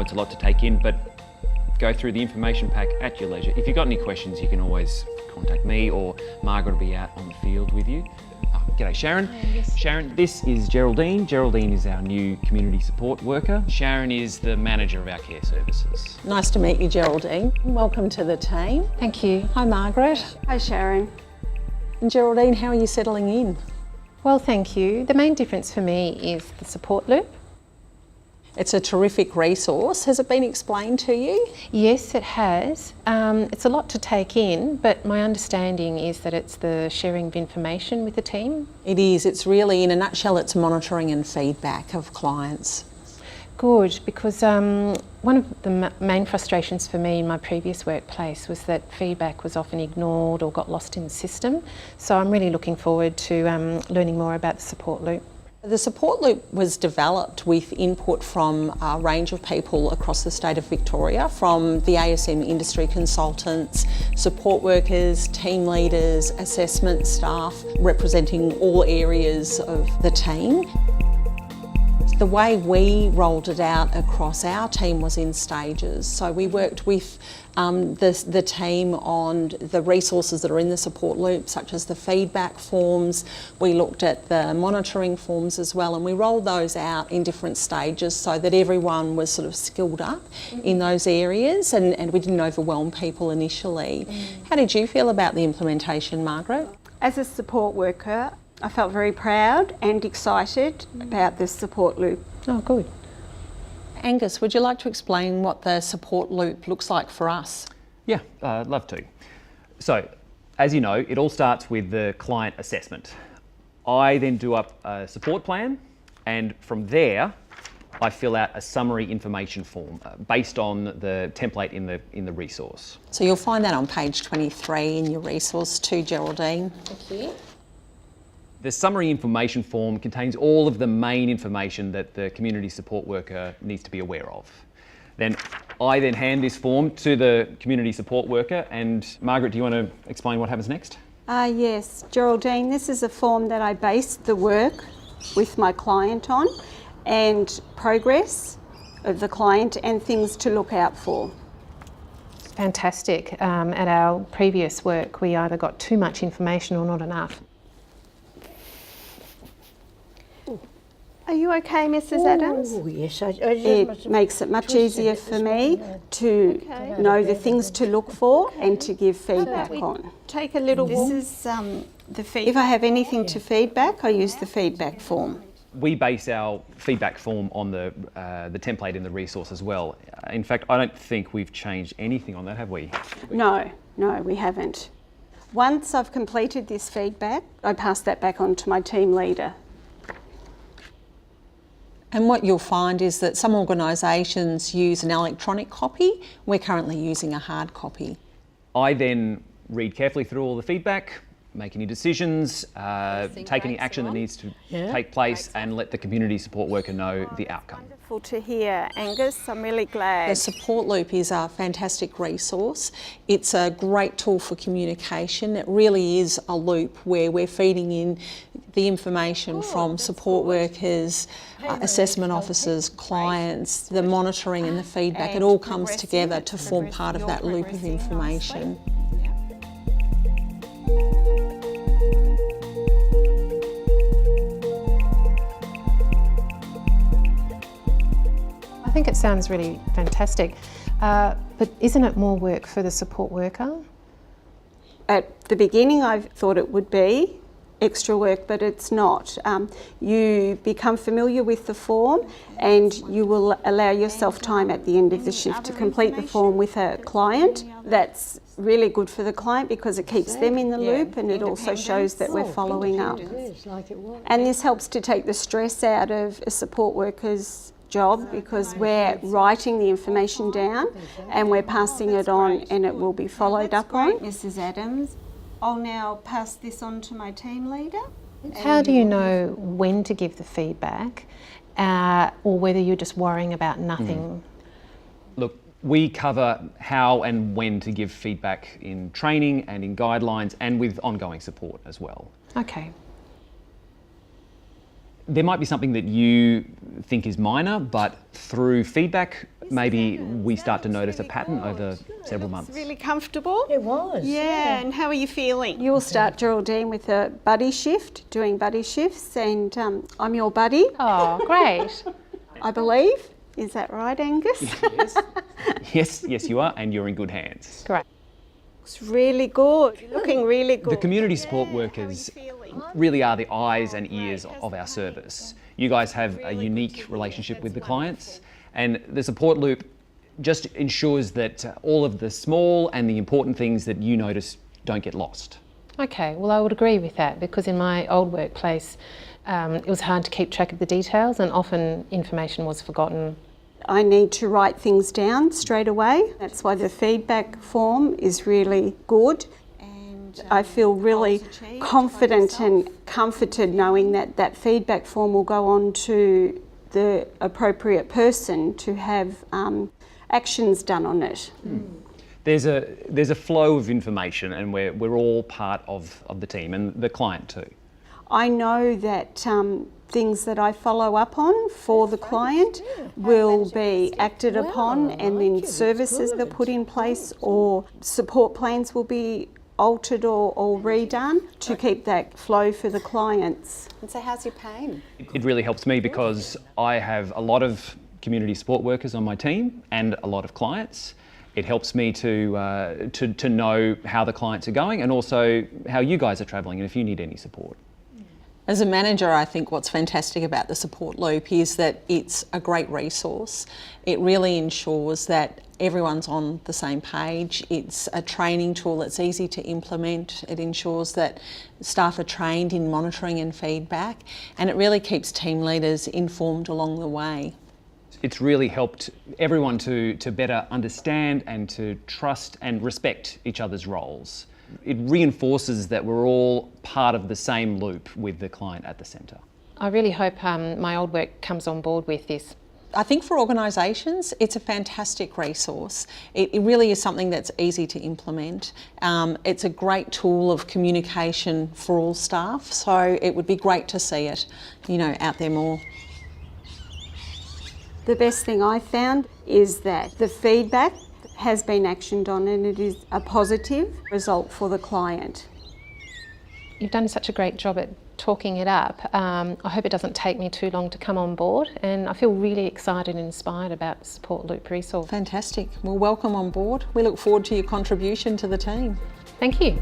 it's a lot to take in, but go through the information pack at your leisure. If you've got any questions, you can always contact me, or Margaret will be out on the field with you. G'day Sharon. Yes. Sharon, this is Geraldine. Geraldine is our new community support worker. Sharon is the manager of our care services. Nice to meet you, Geraldine. Welcome to the team. Thank you. Hi, Margaret. Hi Sharon. And Geraldine, how are you settling in? Well, thank you. The main difference for me is the support loop. It's a terrific resource. Has it been explained to you? Yes, it has. It's a lot to take in, but my understanding is that it's the sharing of information with the team. It is. It's really, in a nutshell, it's monitoring and feedback of clients. Good, because one of the main frustrations for me in my previous workplace was that feedback was often ignored or got lost in the system. So I'm really looking forward to learning more about the support loop. The support loop was developed with input from a range of people across the state of Victoria, from the ASM Industry Consultants, support workers, team leaders, assessment staff, representing all areas of the team. The way we rolled it out across our team was in stages. So we worked with the team on the resources that are in the support loop, such as the feedback forms. We looked at the monitoring forms as well, and we rolled those out in different stages so that everyone was sort of skilled up in those areas, and we didn't overwhelm people initially. How did you feel about the implementation, Margaret? As a support worker, I felt very proud and excited about this support loop. Oh, good. Angus, would you like to explain what the support loop looks like for us? Yeah, I'd love to. So, as you know, it all starts with the client assessment. I then do up a support plan, and from there, I fill out a summary information form based on the template in the resource. So you'll find that on page 23 in your resource too, Geraldine. Thank you. The summary information form contains all of the main information that the community support worker needs to be aware of. Then I hand this form to the community support worker, and Margaret, do you want to explain what happens next? Yes, Geraldine, this is a form that I based the work with my client on, and progress of the client and things to look out for. Fantastic. At our previous work, we either got too much information or not enough. Are you okay, Mrs. Adams? Oh, yes, It makes it much easier for me to know the things to look for and to give feedback on. Take a little. This is the feedback. If I have anything to feedback, I use the feedback form. We base our feedback form on the template in the resource as well. In fact, I don't think we've changed anything on that, have we? No, we haven't. Once I've completed this feedback, I pass that back on to my team leader. And what you'll find is that some organisations use an electronic copy. We're currently using a hard copy. I then read carefully through all the feedback, make any decisions, take any action that needs to take place, and let the community support worker know the outcome. Wonderful to hear, Angus. I'm really glad. The support loop is a fantastic resource. It's a great tool for communication. It really is a loop where we're feeding in the information from support workers, assessment officers, clients, the monitoring and the feedback. It all comes together to form part of that loop of information. I think it sounds really fantastic, but isn't it more work for the support worker? At the beginning, I thought it would be extra work, but it's not. You become familiar with the form, and you will allow yourself time at the end of the shift to complete the form with a client. That's really good for the client because it keeps them in the loop, and it also shows that we're following up. And this helps to take the stress out of a support worker's job because we're writing the information down and we're passing it on, and it will be followed up on. Mrs. Adams, I'll now pass this on to my team leader. How do you know when to give the feedback or whether you're just worrying about nothing? Look, we cover how and when to give feedback in training and in guidelines and with ongoing support as well. Okay. There might be something that you think is minor, but through feedback maybe we start to notice a pattern over several months. Really comfortable? It was. Yeah, and how are you feeling? You'll start, Geraldine, with a buddy shift, doing buddy shifts, and I'm your buddy, Oh, great. I believe. Is that right, Angus? Yes, you are, and you're in good hands. Great. Looks really good. You're looking really good. The community support workers really are the eyes and ears of our service. You guys have a unique relationship with the clients, and the support loop just ensures that all of the small and the important things that you notice don't get lost. Okay, well I would agree with that, because in my old workplace it was hard to keep track of the details and often information was forgotten. I need to write things down straight away. That's why the feedback form is really good. And I feel really confident and comforted knowing that that feedback form will go on to the appropriate person to have actions done on it. There's a flow of information, and we're all part of the team and the client too. I know that things that I follow up on for the client will be acted upon, and then services that are put in place or support plans will be altered or redone to keep that flow for the clients. And so how's your pain? It really helps me because I have a lot of community support workers on my team and a lot of clients. It helps me to know how the clients are going and also how you guys are travelling and if you need any support. As a manager, I think what's fantastic about the support loop is that it's a great resource. It really ensures that everyone's on the same page. It's a training tool that's easy to implement. It ensures that staff are trained in monitoring and feedback, and it really keeps team leaders informed along the way. It's really helped everyone to better understand and to trust and respect each other's roles. It reinforces that we're all part of the same loop with the client at the centre. I really hope my old work comes on board with this. I think for organisations, it's a fantastic resource. It really is something that's easy to implement. It's a great tool of communication for all staff, so it would be great to see it, out there more. The best thing I found is that the feedback has been actioned on, and it is a positive result for the client. You've done such a great job at talking it up. I hope it doesn't take me too long to come on board, and I feel really excited and inspired about the Support Loop resource. Fantastic. Well, welcome on board. We look forward to your contribution to the team. Thank you.